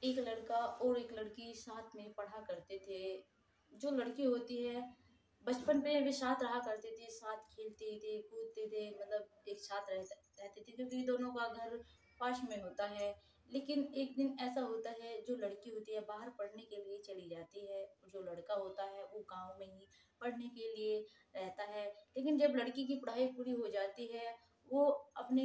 एक लड़का और एक लड़की साथ में पढ़ा करते थे। जो लड़की होती है, बचपन में वे साथ रहा करते थे, साथ खेलते थे, कूदते थे, मतलब एक साथ रहते थे क्योंकि दोनों का घर पास में होता है। लेकिन एक दिन ऐसा होता है, जो लड़की होती है बाहर पढ़ने के लिए चली जाती है, और जो लड़का होता है वो गाँव में ही पढ़ने के लिए रहता है। लेकिन जब लड़की की पढ़ाई पूरी हो जाती है, वो अपने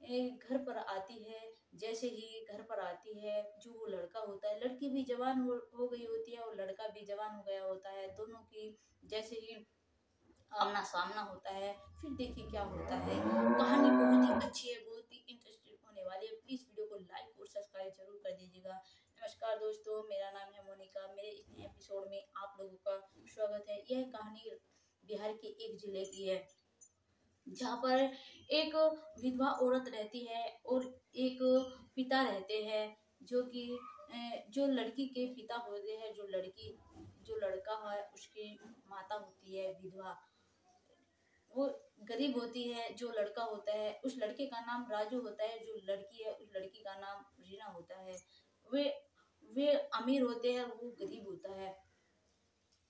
घर पर आती है। जैसे ही घर पर आती है, जो वो लड़का होता है, लड़की भी जवान हो गई होती है और लड़का भी जवान हो गया होता है। दोनों की जैसे ही आमना सामना होता है, फिर देखिए क्या होता है। कहानी बहुत ही अच्छी है, बहुत ही इंटरेस्टिंग होने वाली है। प्लीज वीडियो को लाइक और सब्सक्राइब जरूर कर दीजिएगा। नमस्कार दोस्तों, मेरा नाम है मोनिका। मेरे इस नए एपिसोड में आप लोगों का स्वागत है। यह कहानी बिहार के एक जिले की है, जहाँ पर एक विधवा औरत रहती है और एक पिता रहते हैं, जो कि जो लड़की के पिता होते हैं, जो लड़का है उसकी माता होती है विधवा। वो गरीब होती है। जो लड़का होता है, उस लड़के का नाम राजू होता है, जो लड़की है उस लड़की का नाम रीना होता है। वे वे अमीर होते हैं, वो गरीब होता है।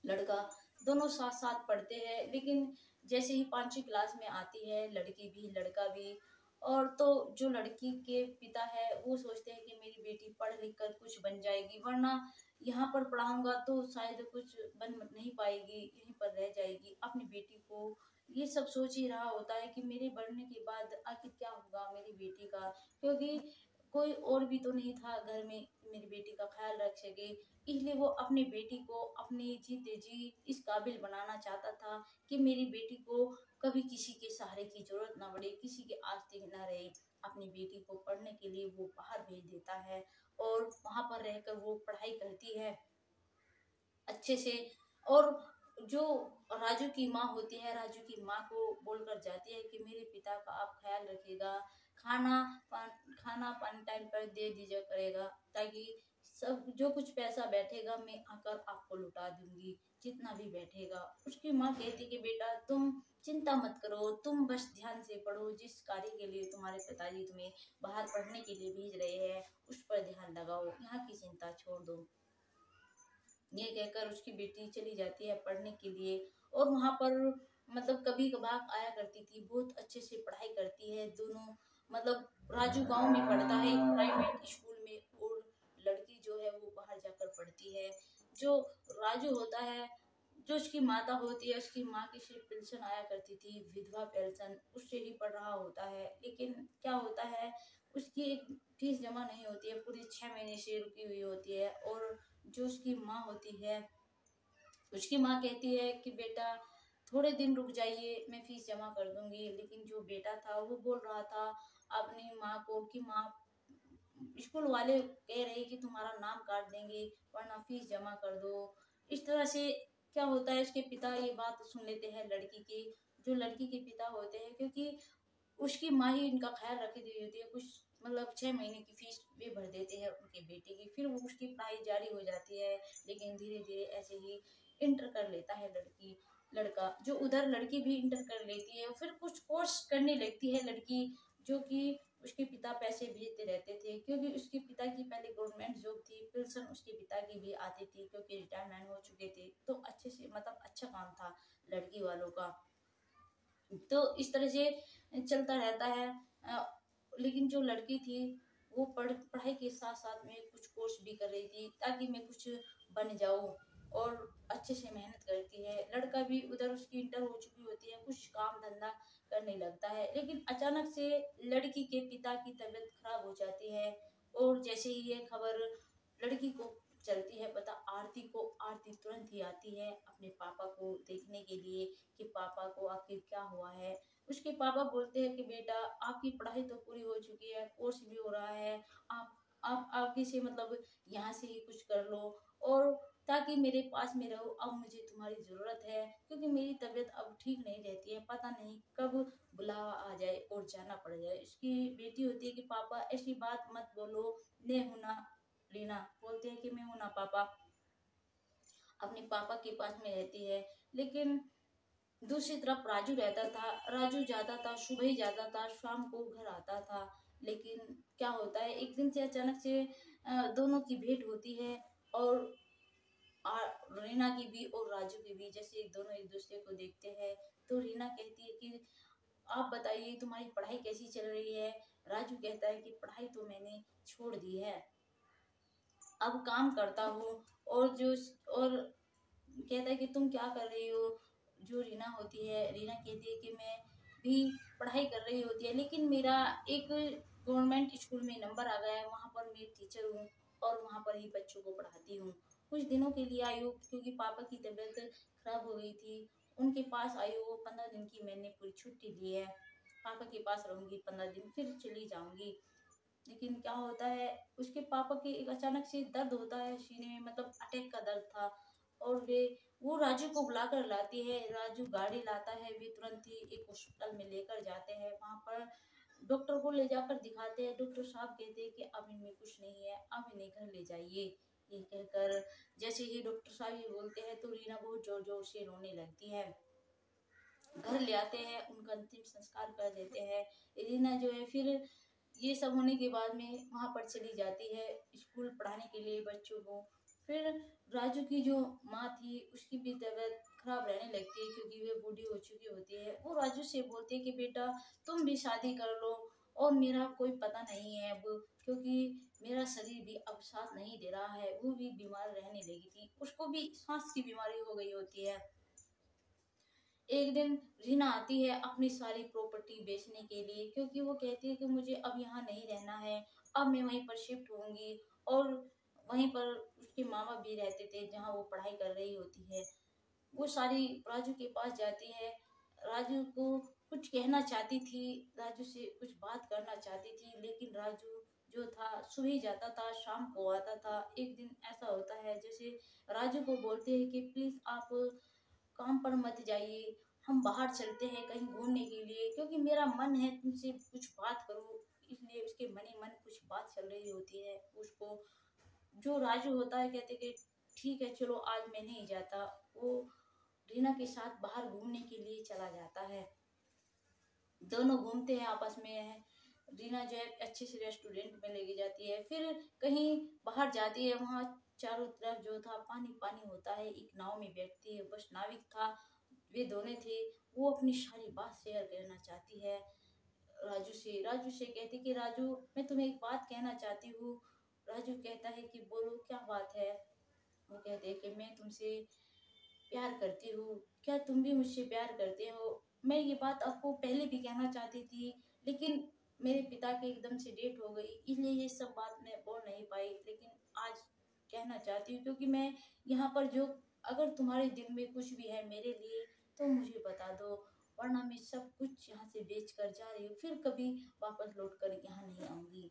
लड़का दोनों साथ साथ पढ़ते हैं, लेकिन जैसे ही पांचवी क्लास में आती है, लड़की भी लड़का भी, और तो जो लड़की के पिता है वो सोचते हैं कि मेरी बेटी पढ़ लिख कर कुछ बन जाएगी, वरना यहाँ पर पढ़ाऊंगा तो शायद कुछ बन नहीं पाएगी, यहीं पर रह जाएगी। अपनी बेटी को ये सब सोच ही रहा होता है कि मेरे बढ़ने के बाद आखिर क्या होगा मेरी बेटी का, क्योंकि कोई और भी तो नहीं था घर में मेरी बेटी का ख्याल रख सके। इसलिए वो अपनी बेटी को अपने जीते जी इस काबिल बनाना चाहता था कि मेरी बेटी को कभी किसी के सहारे की जरूरत ना पड़े, किसी के आस्ते ना रहे। अपनी बेटी को पढ़ने के लिए वो बाहर भेज देता है, और वहां पर रहकर वो पढ़ाई करती है अच्छे से। और जो राजू की माँ होती है, राजू की माँ को बोलकर जाती है कि मेरे पिता का आप ख्याल रखिएगा, खाना खाना पानी टाइम पर दे दीजिए करेगा, ताकि सब जो कुछ पैसा बैठेगा मैं आकर आपको लुटा दूंगी, जितना भी बैठेगा। उसकी माँ कहती कि बेटा तुम चिंता मत करो, तुम बस ध्यान से पढ़ो, जिस कार्य के लिए तुम्हारे पिताजी तुम्हें बाहर पढ़ने के लिए भेज रहे हैं उस पर ध्यान लगाओ, यहाँ की चिंता छोड़ दो। ये कहकर उसकी बेटी चली जाती है पढ़ने के लिए। और वहां पर मतलब कभी कभार आया करती थी, बहुत अच्छे से पढ़ाई करती है दोनों। मतलब राजू गांव में पढ़ता है एक प्राइवेट स्कूल में, और लड़की जो है वो बाहर जाकर पढ़ती है। जो राजू होता है, जो उसकी माता होती है, उसकी माँ की सिर्फ पेंशन आया करती थी, विधवा पेंशन, उससे ही पढ़ रहा होता है। लेकिन क्या होता है, उसकी फीस जमा नहीं होती है, पूरी 6 महीने से रुकी हुई होती है। और जो उसकी माँ होती है, उसकी माँ कहती है कि बेटा थोड़े दिन रुक जाइए, मैं फीस जमा कर दूंगी। लेकिन जो बेटा था वो बोल रहा था अपनी माँ को कि माँ, स्कूल वाले कह रहे कि तुम्हारा नाम काट देंगे वरना फीस जमा कर दो। इस तरह से क्या होता है, उसके पिता ये बात सुन लेते हैं लड़की की। जो लड़की के पिता होते हैं, क्योंकि उसकी माँ ही इनका ख्याल रखी हुई होती है, कुछ मतलब 6 महीने की फीस वे भर देते हैं उनके बेटे की, फिर वो उसकी पढ़ाई जारी हो जाती है। लेकिन धीरे धीरे ऐसे ही इंटर कर लेता है लड़का, जो उधर लड़की भी इंटर कर लेती है, फिर कुछ कोर्स करने लगती है लड़की, जो कि उसके पिता पैसे भेजते रहते थे, क्योंकि उसके पिता की पहले गवर्नमेंट जॉब थी, पेंशन उसके पिता की भी आती थी क्योंकि रिटायरमेंट हो चुके थे, तो अच्छे से मतलब अच्छा काम था लड़की वालों का। तो इस तरह से चलता रहता है। अ, लेकिन जो लड़की थी वो पढ़ाई के साथ साथ में कुछ कोर्स भी कर रही थी, ताकि मैं कुछ बन जाऊं, और अच्छे से मेहनत करती है। लड़का भी उधर उसकी इंटर हो चुकी होती है, कुछ काम धंधा करने लगता है। लेकिन अचानक से लड़की के पिता की तबीयत खराब हो जाती है, और जैसे ही ये खबर लड़की को चलती है पता आरती को, आरती तुरंत ही आती है अपने पापा को देखने के लिए कि पापा को आखिर क्या हुआ है। उसके पापा बोलते हैं कि बेटा आपकी पढ़ाई तो पूरी हो चुकी है, कोर्स भी हो रहा है, आप आगे से मतलब यहाँ से ही कुछ कर लो, और ताकि मेरे पास में रहो। अब मुझे तुम्हारी ज़रूरत है, क्योंकि मेरी तबीयत अब ठीक नहीं रहती है, पता नहीं कब बुलावा आ जाए और जाना पड़ जाए। उसकी बेटी होती है कि पापा ऐसी बात मत बोलो, मैं हूं ना। रीना बोलते हैं कि मैं हूं ना पापा, अपने पापा के पास में रहती है। लेकिन दूसरी तरफ राजू रहता था, राजू जाता था, सुबह ही जाता था, शाम को घर आता था। लेकिन क्या होता है, एक दिन से अचानक से दोनों की भेंट होती है और रीना की भी और राजू की भी। जैसे दोनों एक दूसरे को देखते हैं तो रीना कहती है कि आप बताइए तुम्हारी पढ़ाई कैसी चल रही है। राजू कहता है कि पढ़ाई तो मैंने छोड़ दी है, अब काम करता हूँ। और जो और कहता है कि तुम क्या कर रही हो। जो रीना होती है, रीना कहती है कि मैं भी पढ़ाई कर रही होती है, लेकिन मेरा एक गवर्नमेंट स्कूल में नंबर आ गया है, वहाँ पर मैं टीचर हूँ और वहाँ पर ही बच्चों को पढ़ाती हूँ। कुछ दिनों के लिए आई हूँ क्योंकि पापा की तबीयत खराब हो गई थी, उनके पास आई हूँ। 15 दिन की मैंने पूरी छुट्टी ली है, पापा के पास रहूंगी 15 दिन, फिर चली जाऊंगी। लेकिन क्या होता है, उसके पापा के एक अचानक से दर्द होता है सीने में, मतलब अटैक का दर्द था। और वो राजू को बुला कर लाती है। राजू गाड़ी लाता है, वे तुरंत ही एक हॉस्पिटल में लेकर जाते हैं। वहां पर डॉक्टर को ले जाकर दिखाते हैं। डॉक्टर साहब कहते हैं कि अब इनमें कुछ नहीं है, अब इन्हें घर ले जाइए। ये कहकर जैसे ही डॉक्टर साहब ये बोलते हैं तो रीना बहुत जोर जोर से रोने लगती है। घर ले आते हैं, उनका अंतिम संस्कार कर देते हैं। रीना जो है फिर ये सब होने के बाद में वहां पर चली जाती है स्कूल पढ़ाने के लिए बच्चों को। फिर राजू की जो माँ थी उसकी भी तबीयत खराब रहने लगती है क्योंकि वे बूढ़ी हो चुकी होती है। वो राजू से बोलती है कि बेटा तुम भी शादी कर लो और मेरा कोई पता नहीं है अब, क्योंकि मेरा शरीर भी अब साथ नहीं दे रहा है। वो भी बीमार रहने लगी थी, उसको भी सांस की बीमारी हो गई होती है। एक दिन रीना आती है अपनी सारी प्रॉपर्टी बेचने के लिए, क्योंकि वो कहती है कि मुझे अब यहाँ नहीं रहना है, अब मैं वहीं पर शिफ्ट होंगी। और वहीं पर उसके माँ बाप भी रहते थे जहाँ वो पढ़ाई कर रही होती है। वो सारी राजू के पास जाती है, राजू को कुछ कहना चाहती थी, राजू से कुछ बात करना चाहती थी, लेकिन राजू जो था सुबह जाता था शाम को आता था। एक दिन ऐसा होता है जैसे राजू को बोलते हैं कि प्लीज आप काम पर मत जाइए, हम बाहर चलते हैं कहीं घूमने के लिए, क्योंकि मेरा मन है तुमसे कुछ बात करूं। इसलिए उसके मन ही मन कुछ बात चल रही होती है उसको। जो राजू होता है कहते कि ठीक है चलो आज मैं नहीं जाता। वो रीना के साथ बाहर घूमने के लिए चला जाता है। दोनों घूमते हैं आपस में। रीना जो है अच्छे से रेस्टोरेंट में लेके जाती है, फिर कहीं बाहर जाती है, वहाँ चारों तरफ जो था पानी पानी होता है। एक नाव में बैठती है, बस नाविक था, वे दोनों थे। वो अपनी सारी बात शेयर करना चाहती है राजू से कहती कि राजू मैं तुम्हें एक बात कहना चाहती हूँ। राजू कहता है कि बोलो क्या बात है। वो कहते हैं कि मैं तुमसे प्यार करती हूँ, क्या तुम भी मुझसे प्यार करते हो। मैं ये बात आपको पहले भी कहना चाहती थी, लेकिन मेरे पिता की एकदम से डेथ हो गई, इसलिए ये सब बात मैं बोल नहीं पाई, लेकिन आज कहना चाहती हूँ क्योंकि मैं यहाँ पर जो, अगर तुम्हारे दिल में कुछ भी है मेरे लिए तो मुझे बता दो, वरना मैं सब कुछ यहाँ से बेच कर जा रही हूँ, फिर कभी वापस लौट कर यहाँ नहीं आऊंगी।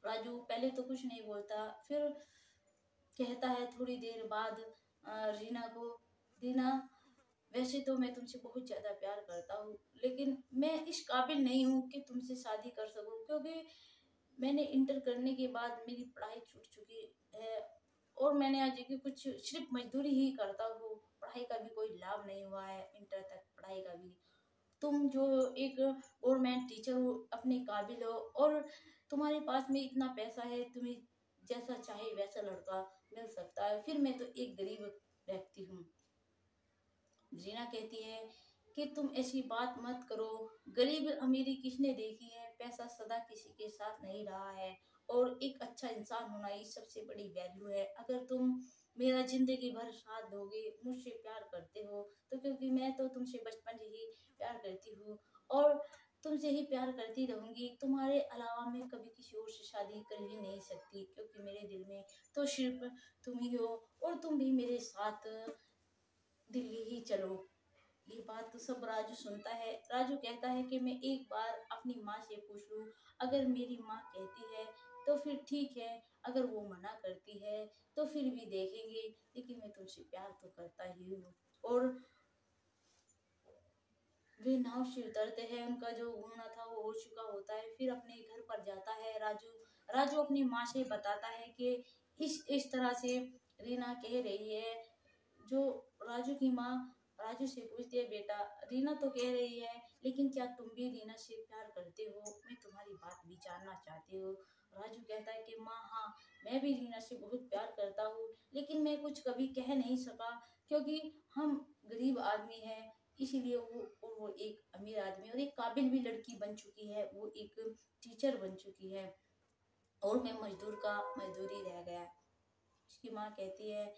राजू पहले तो कुछ नहीं बोलता, फिर कहता है थोड़ी देर बाद रीना को, रीना वैसे तो मैं तुमसे बहुत ज्यादा प्यार करता हूँ, लेकिन मैं इस काबिल नहीं हूँ कि तुमसे शादी कर सकूँ, क्योंकि मैंने इंटर करने के बाद मेरी पढ़ाई छूट चुकी है और मैंने आज की कुछ सिर्फ मजदूरी ही करता हूँ। पढ़ाई का भी कोई लाभ नहीं हुआ है, इंटर तक पढ़ाई का भी। तुम जो एक गवर्नमेंट टीचर हो, अपने काबिल हो और तुम्हारे पास में इतना पैसा है, तुम्हें जैसा चाहे वैसा लड़का मिल सकता है, फिर मैं तो एक गरीब व्यक्ति हूँ। जीना कहती है कि तुम ऐसी बात मत करो, गरीब अमीरी किसने देखी है, पैसा सदा किसी के साथ नहीं रहा है, और एक अच्छा इंसान होना ही सबसे बड़ी वैल्यू है। अगर तुम मेरा जिंदगी भर साथ दोगे, मुझसे प्यार करते हो तो, क्योंकि मैं तो तुमसे बचपन से ही प्यार करती हूँ और तुमसे ही प्यार करती रहूंगी, तुम्हारे अलावा मैं कभी किसी और से शादी कर ही नहीं सकती, क्योंकि मेरे दिल में तो सिर्फ तुम ही हो और तुम भी मेरे साथ दिल्ली ही चलो। ये बात तो सब राजू सुनता है। राजू कहता है कि मैं एक बार अपनी माँ से पूछ लूं, अगर मेरी माँ कहती है तो फिर ठीक है, अगर वो मना करती है तो फिर भी देखेंगे, लेकिन मैं तुमसे प्यार तो करता ही हूँ। और वे नाव से उतरते हैं, उनका जो घूमना था वो हो चुका होता है, फिर अपने घर पर जाता है राजू। राजू अपनी माँ से बताता है कि इस तरह से रीना कह रही है। जो राजू की माँ राजू से पूछती है, बेटा रीना तो कह रही है, लेकिन क्या तुम भी रीना से प्यार करते हो, मैं तुम्हारी बात भी जानना चाहती हूँ। राजू कहता है कि माँ हाँ, मैं भी रीना से बहुत प्यार करता हूँ, लेकिन मैं कुछ कभी कह नहीं सका क्योंकि हम गरीब आदमी हैं। इसीलिए वो एक अमीर आदमी और एक काबिल भी लड़की बन चुकी है, वो एक टीचर बन चुकी है और मैं मजदूर का मजदूरी रह गया। उसकी माँ कहती है,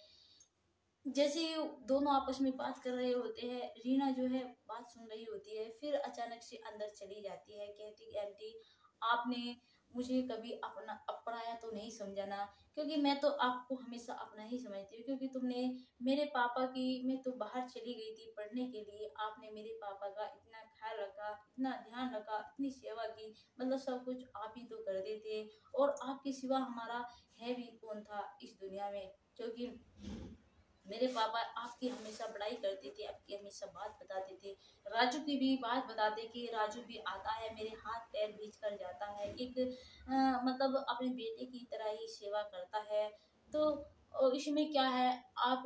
जैसे ही दोनों आपस में बात कर रहे होते हैं, रीना जो है बात सुन रही होती है, फिर अचानक से अंदर चली जाती है। कहती है, आंटी आपने मुझे कभी अपना अपनाया तो नहीं समझा ना, क्योंकि मैं तो आपको हमेशा अपना ही समझती हूँ, क्योंकि तुमने मेरे पापा की, मैं तो बाहर चली गई थी पढ़ने के लिए, आपने मेरे पापा का इतना ख्याल रखा, इतना ध्यान रखा, इतनी सेवा की, मतलब सब कुछ आप ही तो करते थे, और आपके सिवा हमारा है भी कौन था इस दुनिया में, क्योंकि मेरे पापा आपकी हमेशा बड़ाई करते थे, आपकी हमेशा बात बताते थे, राजू की भी बात बताते कि राजू भी आता है मेरे हाथ पैर भींच कर जाता है, एक मतलब अपने बेटे की तरह ही सेवा करता है। तो इसमें क्या है, आप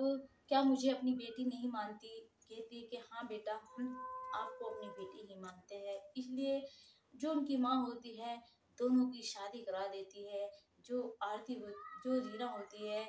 क्या मुझे अपनी बेटी नहीं मानती? कहती कि हाँ बेटा, हम आपको अपनी बेटी ही मानते हैं। इसलिए जो उनकी माँ होती है, दोनों की शादी करा देती है। जो आरती हो, जो रीना होती है,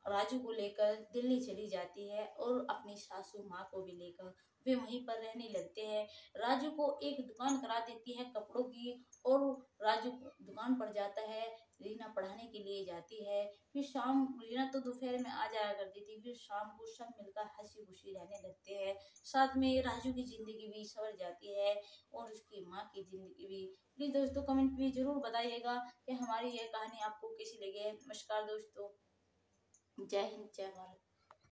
राजू को लेकर दिल्ली चली जाती है और अपनी सासू माँ को भी लेकर वे वहीं पर रहने लगते हैं। राजू को एक दुकान करा देती है कपड़ों की, और राजू दुकान पर जाता है, रीना पढ़ाने के लिए जाती है। फिर शाम, रीना तो दोपहर में आ जाया करती थी, फिर शाम को सब मिलकर हंसी खुशी रहने लगते हैं। साथ में राजू की जिंदगी भी संवर जाती है और उसकी माँ की जिंदगी भी। प्लीज दोस्तों कमेंट में जरूर बताइएगा कि हमारी यह कहानी आपको कैसी लगी है। नमस्कार दोस्तों, जय हिंद, जय भारत।